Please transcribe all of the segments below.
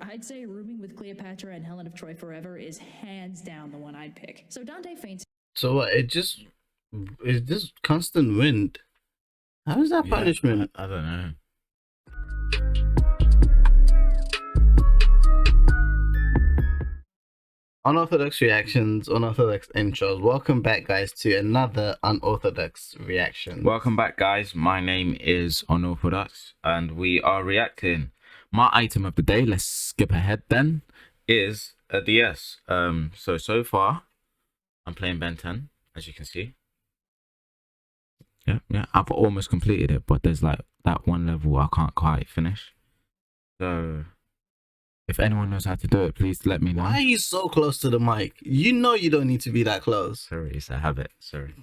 I'd say rooming with Cleopatra and Helen of Troy forever is hands down the one I'd pick. So Dante faints. So what? It's just constant wind. How is that punishment? I don't know. Unorthodox reactions, unorthodox intros. Welcome back, guys, to another unorthodox reaction. Welcome back, guys. My name is Unorthodox, and we are reacting. My item of the day, let's skip ahead then, is a DS. So far, I'm playing Ben 10, as you can see. Yeah, I've almost completed it, but there's like that one level I can't quite finish. So, if anyone knows how to do it, please let me know. Why are you so close to the mic? You know you don't need to be that close. Sorry, it's a habit. Sorry.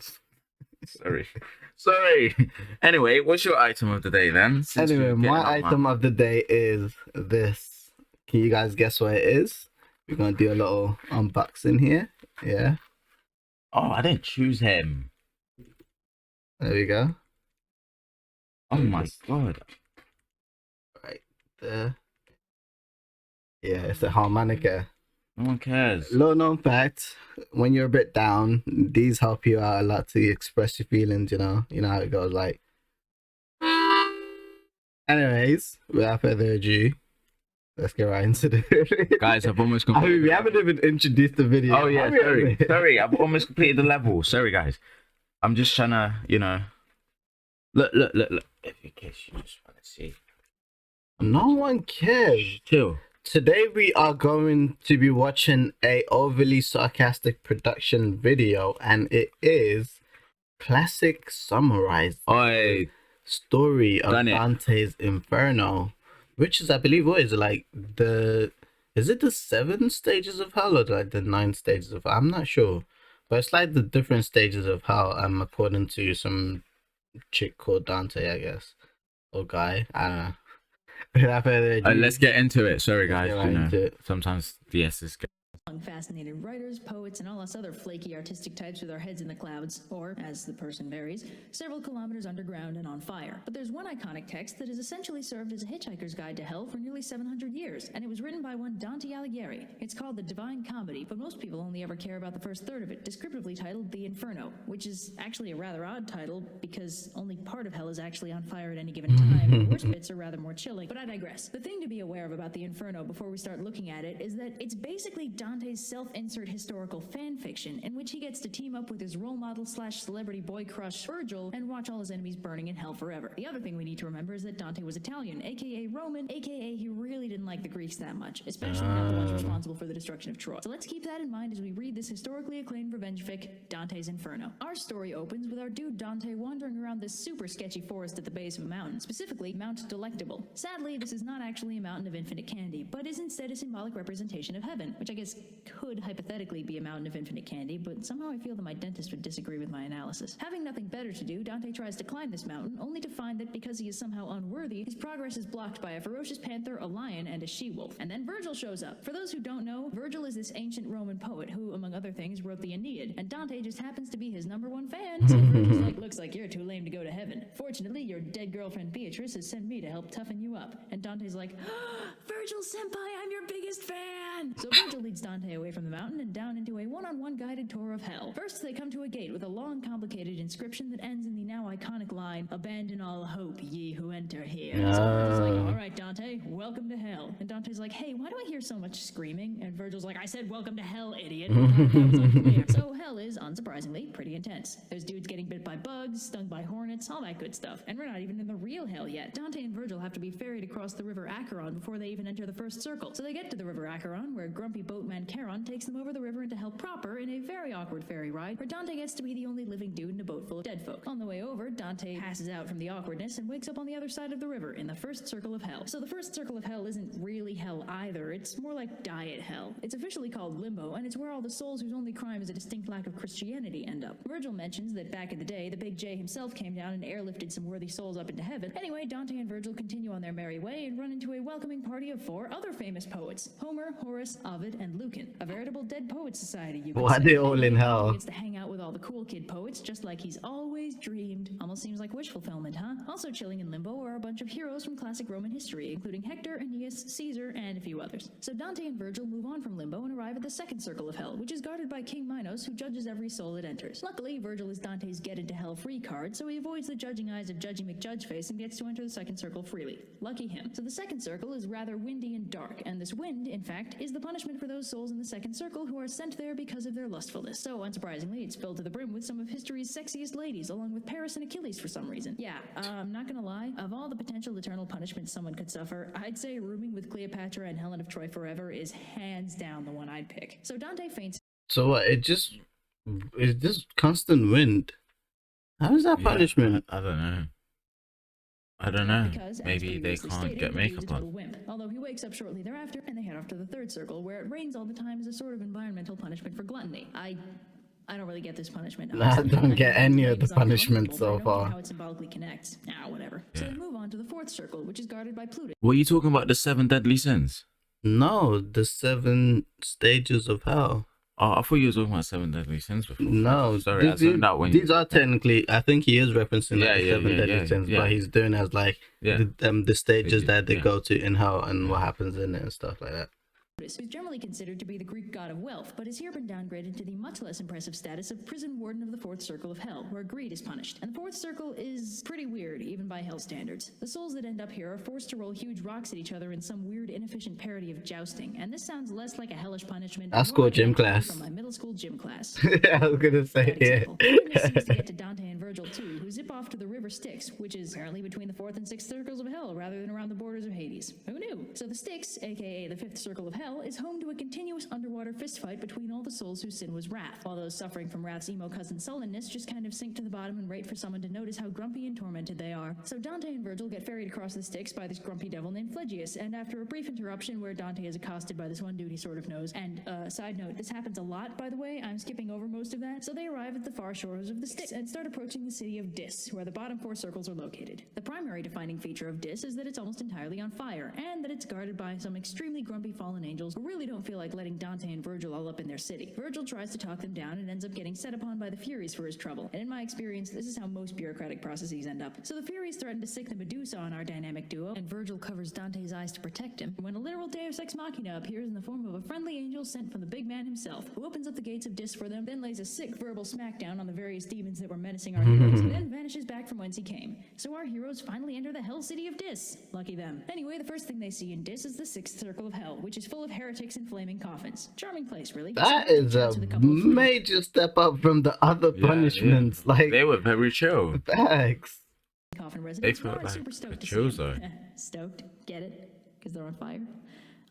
Anyway, what's your item of the day then? Anyway, my item of the day is this. Can you guys guess what it is? We're gonna do a little unboxing here. Yeah. Oh, I didn't choose him. There we go. Oh my god. Right there. Yeah, it's a harmonica. No one cares. Little known fact, when you're a bit down, these help you out a lot to express your feelings, you know how it goes, like. Anyways, without further ado, let's get right into the Guys, I've almost completed. I mean, we haven't even introduced the video. Oh yeah, sorry, I've almost completed the level. Sorry guys. I'm just trying to, look. In case you just want to see. No one cares. Chill. Today we are going to be watching a overly sarcastic production video, and it is classic summarized story of Dante's Inferno, which is, I believe, what is it, like is it the 7 stages of hell or like the 9 stages of hell? I'm not sure, but it's like the different stages of hell, according to some chick called Dante, I guess, or guy, I don't know. Let's get into it. Sorry guys, sometimes the S's get fascinated writers, poets, and all us other flaky artistic types with our heads in the clouds, or, as the person varies, several kilometers underground and on fire. But there's one iconic text that has essentially served as a hitchhiker's guide to hell for nearly 700 years, and it was written by one Dante Alighieri. It's called the Divine Comedy, but most people only ever care about the first third of it, descriptively titled the Inferno, which is actually a rather odd title because only part of hell is actually on fire at any given time, and the worst bits are rather more chilling. But I digress. The thing to be aware of about the Inferno before we start looking at it is that it's basically Dante's self-insert historical fan fiction in which he gets to team up with his role model / celebrity boy crush Virgil and watch all his enemies burning in hell forever. The other thing we need to remember is that Dante was Italian, aka Roman, aka he really didn't like the Greeks that much, especially not the ones responsible for the destruction of Troy. So let's keep that in mind as we read this historically acclaimed revenge fic, Dante's Inferno. Our story opens with our dude Dante wandering around this super sketchy forest at the base of a mountain, specifically Mount Delectable. Sadly, this is not actually a mountain of infinite candy, but is instead a symbolic representation of heaven, which I guess could hypothetically be a mountain of infinite candy, but somehow I feel that my dentist would disagree with my analysis. Having nothing better to do, Dante tries to climb this mountain, only to find that because he is somehow unworthy, his progress is blocked by a ferocious panther, a lion, and a she-wolf. And then Virgil shows up. For those who don't know, Virgil is this ancient Roman poet who, among other things, wrote the Aeneid, and Dante just happens to be his #1 fan. So Virgil's like, looks like you're too lame to go to heaven. Fortunately, your dead girlfriend Beatrice has sent me to help toughen you up. And Dante's like, Virgil senpai, I'm your biggest fan! So Virgil leads Dante away from the mountain and down into a one-on-one guided tour of hell. First, they come to a gate with a long, complicated inscription that ends in the now iconic line, "Abandon all hope, ye who enter here." So Virgil's like, all right, Dante, welcome to hell. And Dante's like, hey, why do I hear so much screaming? And Virgil's like, I said welcome to hell, idiot. So hell is, unsurprisingly, pretty intense. There's dudes getting bit by bugs, stung by hornets, all that good stuff. And we're not even in the real hell yet. Dante and Virgil have to be ferried across the river Acheron before they even enter the first circle. So they get to the river Acheron, where grumpy boatman Charon takes them over the river into hell proper in a very awkward ferry ride, where Dante gets to be the only living dude in a boat full of dead folk. On the way over, Dante passes out from the awkwardness and wakes up on the other side of the river in the first circle of hell. So the first circle of hell isn't really hell either, it's more like diet hell. It's officially called limbo, and it's where all the souls whose only crime is a distinct lack of Christianity end up. Virgil mentions that back in the day, the Big J himself came down and airlifted some worthy souls up into heaven. Anyway, Dante and Virgil continue on their merry way and run into a welcoming party of 4 other famous poets: Homer, Horace, Ovid, and Lucan. A veritable dead poets society, you could say. Why are they all in hell? He gets to hang out with all the cool kid poets, just like he's always always dreamed. Almost seems like wish fulfillment, huh? Also chilling in limbo are a bunch of heroes from classic Roman history, including Hector, Aeneas, Caesar, and a few others. So Dante and Virgil move on from limbo and arrive at the second circle of hell, which is guarded by King Minos, who judges every soul it enters. Luckily, Virgil is Dante's get into hell free card, so he avoids the judging eyes of Judgy McJudgeface and gets to enter the second circle freely. Lucky him. So the second circle is rather windy and dark, and this wind, in fact, is the punishment for those souls in the second circle who are sent there because of their lustfulness. So, unsurprisingly, it's filled to the brim with some of history's sexiest ladies, along with Paris and Achilles for some reason. Yeah, I'm not gonna lie, of all the potential eternal punishments someone could suffer, I'd say rooming with Cleopatra and Helen of Troy forever is hands down the one I'd pick. So Dante faints. So what? It's just constant wind. How is that punishment? I don't know. I don't know. Because, Maybe they previously can't stated, get he makeup was a total on. wimp. Although he wakes up shortly thereafter, and they head off to the third circle, where it rains all the time as a sort of environmental punishment for gluttony. I don't really get this punishment. I don't get any of the punishment so far. far. How it symbolically connects. Whatever. So Yeah. they move on to the fourth circle, which is guarded by Pluto. What are you talking about? The 7 deadly sins? No, the 7 stages of hell. Oh, I thought you were talking about 7 deadly sins before. No, Sorry, I zoned out when these are technically. I think he is referencing Yeah, like the yeah, 7 yeah, deadly yeah, sins, yeah. but he's doing as like Yeah. the stages do, that they yeah. go to in hell and what happens in it and stuff like that. Who's generally considered to be the Greek god of wealth, but has here been downgraded to the much less impressive status of prison warden of the fourth circle of hell, where greed is punished. And the fourth circle is pretty weird, even by hell standards. The souls that end up here are forced to roll huge rocks at each other in some weird, inefficient parody of jousting, and this sounds less like a hellish punishment. That's and more called like gym an activity class. From my middle school gym class. I was gonna say Bad example. The witness seems to yeah. get to Dante and Virgil too, who zip off to the river Styx, which is apparently between the fourth and sixth circles of hell, rather than around the borders of Hades. Who knew? So the Styx, aka the fifth circle of hell, is home to a continuous underwater fistfight between all the souls whose sin was wrath, while those suffering from wrath's emo cousin sullenness just kind of sink to the bottom and wait for someone to notice how grumpy and tormented they are. So Dante and Virgil get ferried across the Styx by this grumpy devil named Phlegyas, and after a brief interruption where Dante is accosted by this one dude he sort of knows, and side note, this happens a lot, by the way, I'm skipping over most of that, so they arrive at the far shores of the Styx and start approaching the city of Dis, where the bottom 4 circles are located. The primary defining feature of Dis is that it's almost entirely on fire, and that it's guarded by some extremely grumpy fallen angels who really don't feel like letting Dante and Virgil all up in their city. Virgil tries to talk them down and ends up getting set upon by the Furies for his trouble, and in my experience, this is how most bureaucratic processes end up. So the Furies threaten to sick the Medusa on our dynamic duo, and Virgil covers Dante's eyes to protect him, when a literal Deus Ex Machina appears in the form of a friendly angel sent from the big man himself, who opens up the gates of Dis for them, then lays a sick verbal smackdown on the various demons that were menacing our heroes, and then vanishes back from whence he came. So our heroes finally enter the hell city of Dis. Lucky them. Anyway, the first thing they see in Dis is the sixth circle of hell, which is full of heretics and flaming coffins. Charming place, really. That So is a chats with couple of friends. major step up from the other punishments. Like They were very chill. facts. Coffin residents felt who aren't like super a stoked to chill see him. zone. Stoked? Get it? Because they're on fire?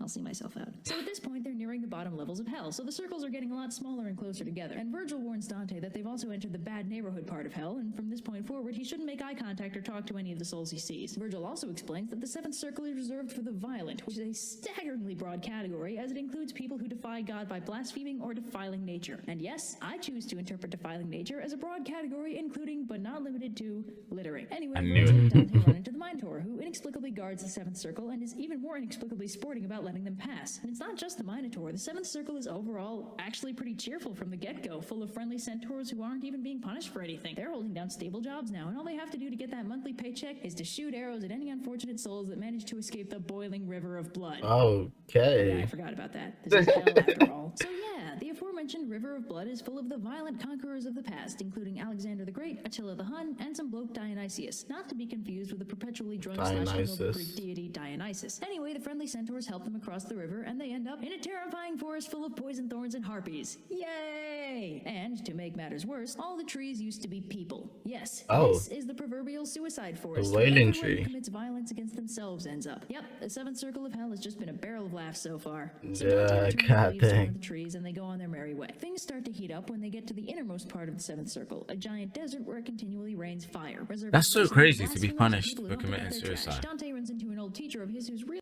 I'll see myself out. So at this point, they're nearing the bottom levels of hell, so the circles are getting a lot smaller and closer together. And Virgil warns Dante that they've also entered the bad neighborhood part of hell, and from this point forward, he shouldn't make eye contact or talk to any of the souls he sees. Virgil also explains that the seventh circle is reserved for the violent, which is a staggeringly broad category, as it includes people who defy God by blaspheming or defiling nature. And yes, I choose to interpret defiling nature as a broad category, including, but not limited to, littering. Anyway, I knew Virgil it. and Dante run into the Minotaur, who inexplicably guards the seventh circle and is even more inexplicably sporting about letting them pass. And it's not just the Minotaur. The seventh circle is overall actually pretty cheerful from the get-go, full of friendly centaurs who aren't even being punished for anything. They're holding down stable jobs now, and all they have to do to get that monthly paycheck is to shoot arrows at any unfortunate souls that manage to escape the boiling river of blood. Yeah, I Okay. forgot about that. This is hell after all. So yeah, the aforementioned River of Blood is full of the violent conquerors of the past, including Alexander the Great, Attila the Hun, and some bloke Dionysius, not to be confused with the perpetually drunk slash hungover Dionysus. Greek deity Dionysus. Anyway, the friendly centaurs help them across the river, and they end up in a terrifying forest full of poison thorns and harpies. Yay! And to make matters worse, all the trees used to be people. Yes, Oh. this is the proverbial suicide forest. wailing where everyone tree. who commits violence against themselves ends up. Yep, the seventh circle of hell has just been a barrel of laughs so far. So Yeah, Dante returns God the leaves to one dang. of the trees and they go on their merry way. Things start to heat up when they get to the innermost part of the seventh circle, a giant desert where it continually rains fire. reserved That's for so persons crazy to be blasphemous and punished people who for don't pick up committing their trash. suicide. Dante runs into an old teacher of his who's really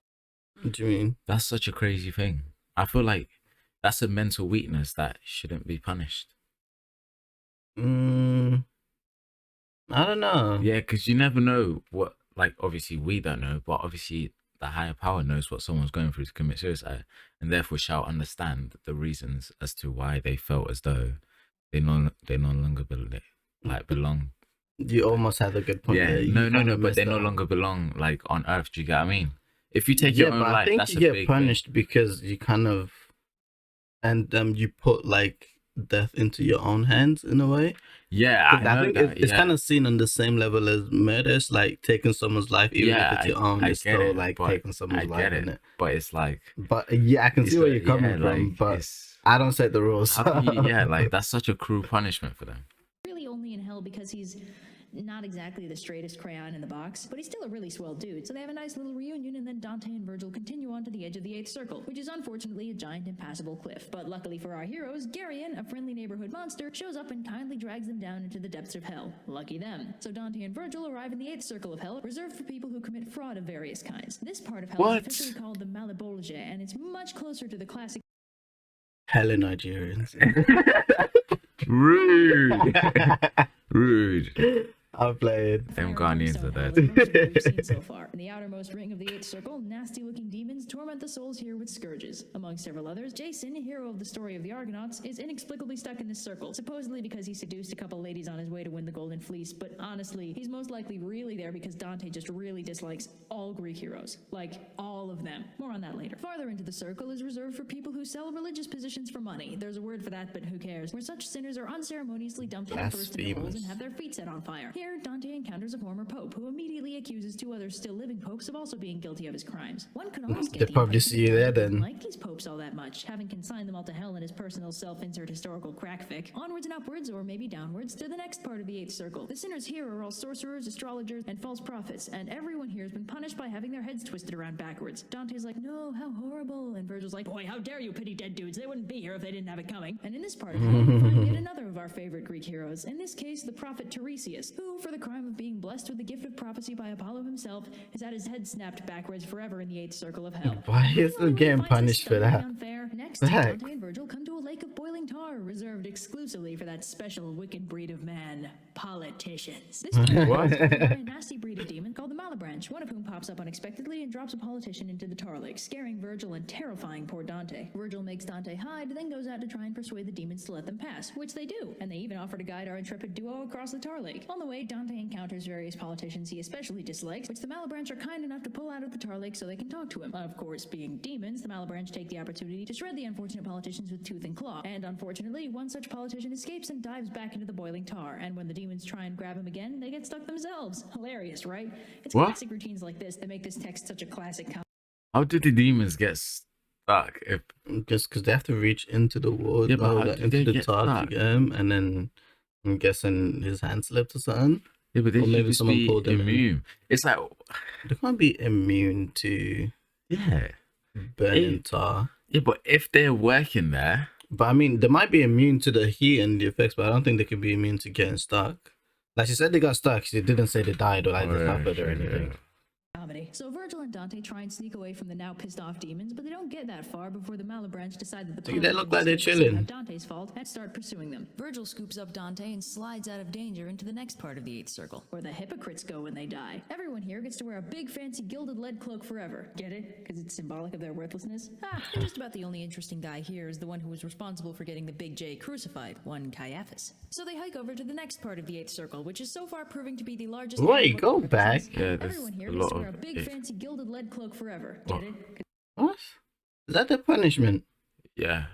What do you mean? That's such a crazy thing. I feel like that's a mental weakness that shouldn't be punished. I don't know. Yeah, because you never know what, like, obviously we don't know, but obviously the higher power knows what someone's going through to commit suicide, and therefore shall understand the reasons as to why they felt as though they no longer belong You almost had a good point Yeah, there. You no, kinda but messed they no that up. longer belong like on Earth. Do you get what I mean? If you take Yeah, your own but I life, think that's you a get big thing. punished because you kind of you put like death into your own hands in a way. Yeah, I Because I know think that. it's Yeah, kind of seen on the same level as murder. It's like taking someone's life, even if yeah, it's your own. I It's get still it, like but taking someone's I life get in it, it. but it's like But yeah, I can see where you're coming yeah, from. like But it's I don't set the rules. how can you? Yeah, like that's such a cruel punishment for them. Really only in hell because he's not exactly the straightest crayon in the box, but he's still a really swell dude. So they have a nice little reunion, and then Dante and Virgil continue on to the edge of the 8th circle, which is unfortunately a giant impassable cliff. But luckily for our heroes, Garion, a friendly neighborhood monster, shows up and kindly drags them down into the depths of hell. Lucky them. So Dante and Virgil arrive in the 8th circle of hell, reserved for people who commit fraud of various kinds. This part of hell What? is officially called the Malebolge, and it's much closer to the classic Hella Nigerians. Rude, rude. I've played. Them Fire and Ghanaians brimstone are hell dead. is the most that we've seen so far. In the outermost ring of the 8th circle, nasty-looking demons torment the souls here with scourges. Among several others, Jason, hero of the story of the Argonauts, is inexplicably stuck in this circle, supposedly because he seduced a couple ladies on his way to win the Golden Fleece, but honestly, he's most likely really there because Dante just really dislikes all Greek heroes. Like, all of them. More on that later. Farther into the circle is reserved for people who sell religious positions for money. There's a word for that, but who cares? Where such sinners are unceremoniously dumped headfirst into holes and have their feet set on fire. Here, Dante encounters a former pope who immediately accuses two other still living popes of also being guilty of his crimes. One could almost get They the probably impression see you that there Dante doesn't then. like these popes all that much, having consigned them all to hell in his personal self-insert historical crackfic. Onwards and upwards, or maybe downwards, to the next part of the 8th circle. The sinners here are all sorcerers, astrologers, and false prophets, and everyone here has been punished by having their heads twisted around backwards. Dante's like, no, how horrible, and Virgil's like, boy, how dare you pity dead dudes, they wouldn't be here if they didn't have it coming. And in this part of hell, we find yet another of our favorite Greek heroes, in this case, the prophet Tiresias, who, for the crime of being blessed with the gift of prophecy by Apollo himself, has had his head snapped backwards forever in the 8th circle of hell. Why is he Everyone getting finds this punished for stunningly that? unfair. Next, The heck? Dante and Virgil come to a lake of boiling tar, reserved exclusively for that special wicked breed of man, politicians. This one is What? by a nasty breed of demon called the Malebranche, one of whom pops up unexpectedly and drops a politician into the tar lake, scaring Virgil and terrifying poor Dante. Virgil makes Dante hide, then goes out to try and persuade the demons to let them pass, which they do, and they even offer to guide our intrepid duo across the tar lake. On the way, Dante encounters various politicians he especially dislikes, which the Malebranche are kind enough to pull out of the tar lake so they can talk to him. Of course, being demons, the Malebranche take the opportunity to shred the unfortunate politicians with tooth and claw, and unfortunately, one such politician escapes and dives back into the boiling tar, and when the demons try and grab him again, they get stuck themselves. Hilarious, right? It's What? classic routines like this that make this text such a classic How did the demons get stuck? If Just because they have to reach into the wood, Yeah, but or how like, did into they the get tar to stuck? get him, and then I'm guessing his hand slipped or something. yeah, but they Or should maybe just someone be pulled them in. immune. It's like They can't be immune to yeah, burning Hey. tar. yeah, but if they're working there, But I mean, they might be immune to the heat and the effects, but I don't think they can be immune to getting stuck. Like she said, they got stuck. She didn't say they died or like they suffered or anything. comedy. So Virgil and Dante try and sneak away from the now pissed off demons, but they don't get that far before the Malebranche decide that the See, they look like they're politicians chilling. have Dante's fault and start pursuing them. Virgil scoops up Dante and slides out of danger into the next part of the 8th circle, where the hypocrites go when they die. Everyone here gets to wear a big fancy gilded lead cloak forever. Get it? Because it's symbolic of their worthlessness? And just about the only interesting guy here is the one who was responsible for getting the big J crucified, one Caiaphas. So they hike over to the next part of the 8th circle, which is so far proving to be the largest... Wait, go back. Yeah, there's Everyone here a gets lot to wear a of big it. fancy gilded lead cloak forever. Get What? it? What? Is that the punishment? yeah.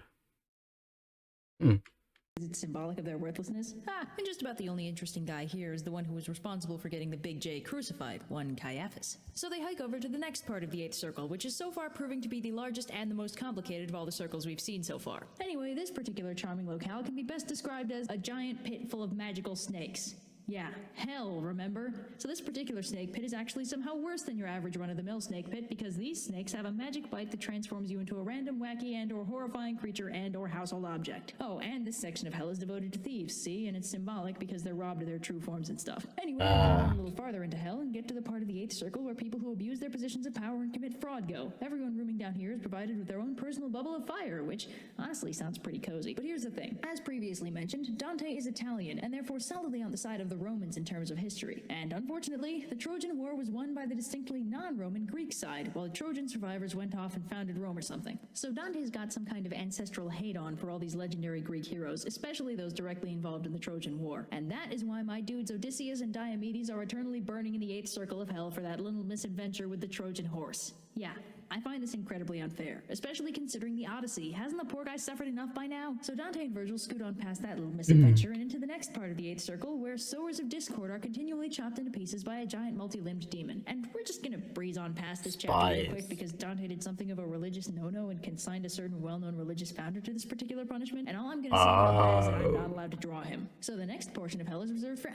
It's symbolic of their worthlessness. And just about the only interesting guy here is the one who was responsible for getting the big J crucified, one Caiaphas. So they hike over to the next part of the 8th circle, which is so far proving to be the largest and the most complicated of all the circles we've seen so far. Anyway, this particular charming locale can be best described as a giant pit full of magical snakes. Yeah, hell, remember? So this particular snake pit is actually somehow worse than your average run-of-the-mill snake pit because these snakes have a magic bite that transforms you into a random, wacky, and/or horrifying creature and/or household object. Oh, and this section of hell is devoted to thieves, see? And it's symbolic because they're robbed of their true forms and stuff. Anyway, we'll go a little farther into hell and get to the part of the 8th circle where people who abuse their positions of power and commit fraud go. Everyone rooming down here is provided with their own personal bubble of fire, which honestly sounds pretty cozy. But here's the thing. As previously mentioned, Dante is Italian and therefore solidly on the side of the Romans in terms of history. And unfortunately, the Trojan War was won by the distinctly non-Roman Greek side, while the Trojan survivors went off and founded Rome or something. So Dante's got some kind of ancestral hate on for all these legendary Greek heroes, especially those directly involved in the Trojan War. And that is why my dudes Odysseus and Diomedes are eternally burning in the 8th circle of hell for that little misadventure with the Trojan horse. Yeah, I find this incredibly unfair, especially considering the Odyssey. Hasn't the poor guy suffered enough by now? So Dante and Virgil scoot on past that little misadventure and into the next part of the 8th circle, where sowers of discord are continually chopped into pieces by a giant multi-limbed demon. And we're just gonna breeze on past this chapter real quick because Dante did something of a religious no-no and consigned a certain well-known religious founder to this particular punishment, and all I'm gonna say about that is that I'm not allowed to draw him. So the next portion of hell is reserved for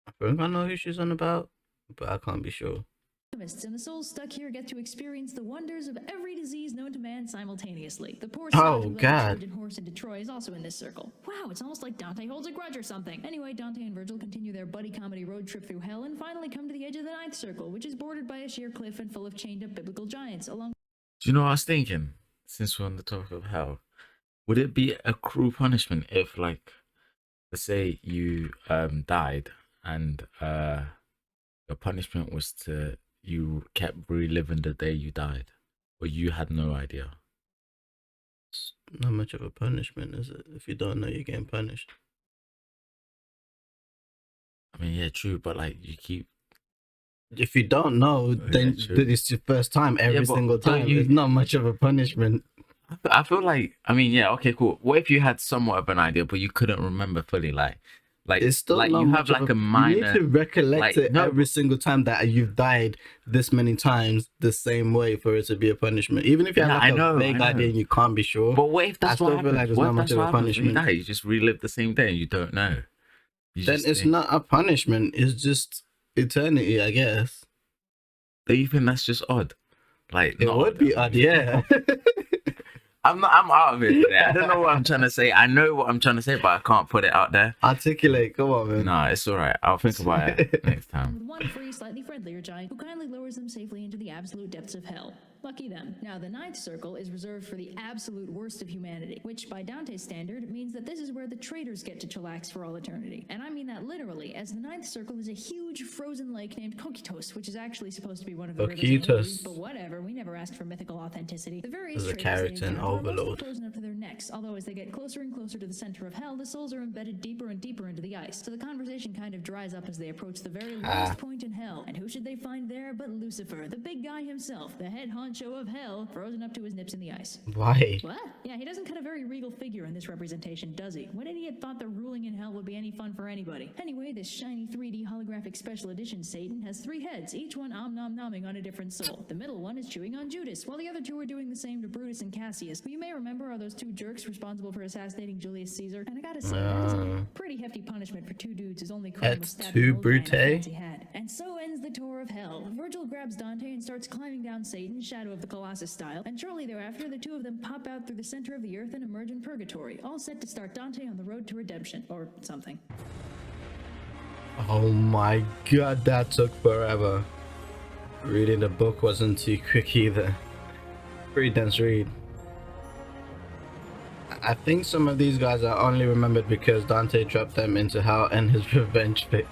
I think I know who she's on about, but I can't be sure. alchemists, and the souls stuck here get to experience the wonders of every disease known to man simultaneously. The poor Oh, sod who led God. the Trojan horse into Troy is also in this circle. Wow, it's almost like Dante holds a grudge or something. Anyway, Dante and Virgil continue their buddy comedy road trip through hell and finally come to the edge of the 9th circle, which is bordered by a sheer cliff and full of chained up biblical giants, along Do you know what I was thinking? Since we're on the topic of hell, would it be a cruel punishment if, like, let's say you died and your punishment was you kept reliving the day you died, or you had no idea? It's not much of a punishment, is it? If you don't know, you're getting punished. I mean, yeah, true, but like you keep. If you don't know, then true. it's your first time every but single don't time. you- It's not much of a punishment. I feel like, I mean, yeah, okay, cool. What if you had somewhat of an idea, but you couldn't remember fully? Like It's still like not you much have like of a minor. You need to recollect like, it no, every single time that you've died this many times the same way for it to be a punishment. Even if you have Yeah, like I know, a vague I know. idea and you can't be sure. But what if I that's still what feel happens? like there's What not if much that's of a what happens when you punishment. die? You just relive the same day and you don't know. You Then just it's think- not a punishment. It's just eternity, I guess. Do you think that's just odd? Like It not would be odd, yeah. I'm out of it today. I don't know what I'm trying to say. I know what I'm trying to say, but I can't put it out there. Articulate, come on, man. Nah, it's all right. I'll think about it next time. with one free, slightly friendlier giant who kindly lowers them safely into the absolute depths of hell. Lucky them. Now, the 9th circle is reserved for the absolute worst of humanity, which by Dante's standard means that this is where the traitors get to chillax for all eternity. And I mean that literally, as the 9th circle is a huge frozen lake named Kokitos, which is actually supposed to be one of the rivers in Kokitos. Hades, but whatever, we never asked for mythical authenticity. The various There's a traitors they character in encounter are mostly Overlord. frozen up to their necks, although as they get closer and closer to the center of hell, the souls are embedded deeper and deeper into the ice. So the conversation kind of dries up as they approach the very lowest point in hell. And who should they find there but Lucifer, the big guy himself, the head honcho of hell, frozen up to his nips in the ice. Why? What? Yeah, he doesn't cut a very regal figure in this representation, does he? What idiot thought that ruling in hell would be any fun for anybody? Anyway, this shiny 3D holographic special edition Satan has 3 heads, each one om-nom-nomming on a different soul. The middle one is chewing on Judas, while the other 2 are doing the same to Brutus and Cassius, who you may remember are those 2 jerks responsible for assassinating Julius Caesar. And I gotta say, that is a pretty hefty punishment for 2 dudes whose only crime was That's stabbing too an old guy in a brute. fancy hat. And so ends the tour of hell. Virgil grabs Dante and starts climbing down Satan, Shadow of the Colossus style, and shortly thereafter, the 2 of them pop out through the center of the earth and emerge in purgatory, all set to start Dante on the road to redemption, or something. Oh my god, that took forever. Reading the book wasn't too quick either. Pretty dense read. I think some of these guys are only remembered because Dante dropped them into hell and his revenge fic.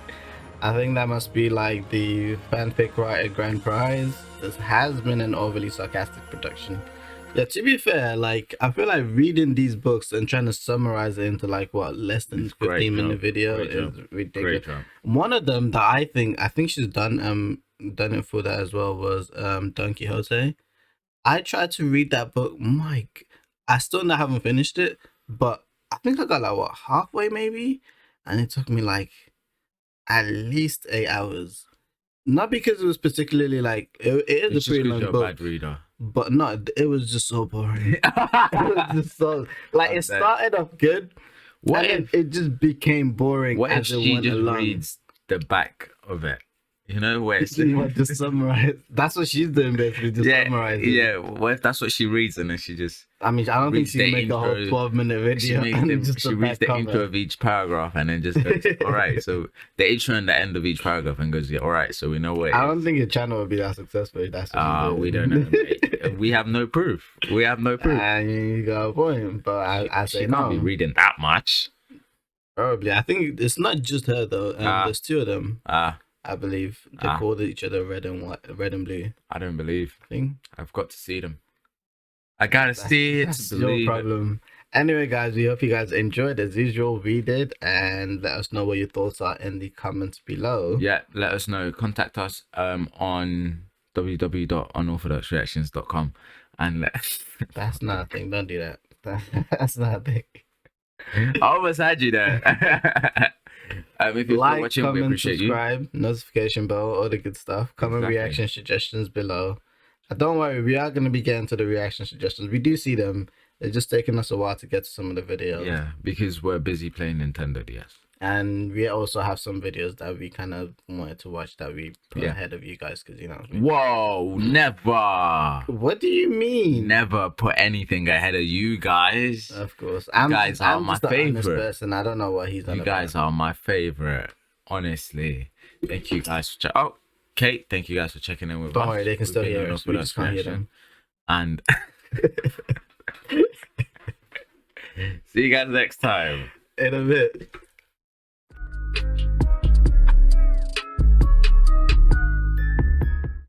I think that must be like the fanfic writer grand prize. This has been an overly sarcastic production. Yeah, to be fair, like I feel like reading these books and trying to summarize it into like what less than It's great 15-minute job. video Great is job. ridiculous. Great job. One of them that I think she's done it for that as well was Don Quixote. I tried to read that book, Mike. I still haven't finished it, but I think I got like what, halfway maybe, and it took me like at least 8 hours. Not because it was particularly like it is It's a pretty just 'cause long you're a book, bad reader. but no, it was just so boring. It was just so like it started off good, What and if then it just became boring what if as it she went just along. reads the back of it? You know where it's You want to summarize. That's what she's doing basically, just summarize it. yeah. What if that's what she reads and then she just I mean, I don't think reads she'd the make a whole intro. 12-minute she video. makes and the, just she a reads back the intro cover. of each paragraph and then just goes, all right. So the intro and the end of each paragraph and goes, yeah, all right. So we know what it I is. don't think your channel would be that successful if that's what she's doing. We don't know. Mate. We have no proof. We have no proof. And you got a point, but I She say can't no. be reading that much. Probably. I think it's not just her though. There's two of them. I believe they called each other red and white, red and blue. I don't believe. Thing. I've got to see them. I gotta see it That's to believe your problem. Anyway, guys, we hope you guys enjoyed as usual. We did, and let us know what your thoughts are in the comments below. Yeah, let us know. Contact us on www.unorthodoxreactions.com and let. That's not a thing. Don't do that. That's not a thing. I almost had you there. If you're Like, watching, we comment, appreciate subscribe, notification bell, all the good stuff. Comment reaction suggestions below. Don't worry, we are going to be getting to the reaction suggestions. We do see them. It's just taking us a while to get to some of the videos. Yeah, because we're busy playing Nintendo DS. And we also have some videos that we kind of wanted to watch that we put ahead of you guys because, you know. Whoa, never. What do you mean? Never put anything ahead of you guys. Of course. You guys are my favorite person. I don't know what he's done. You guys are my favorite. Honestly. Thank you guys for Kate, thank you guys for checking in with us. Don't worry, they can still hear us. We just can't hear them. And see you guys next time. In a bit.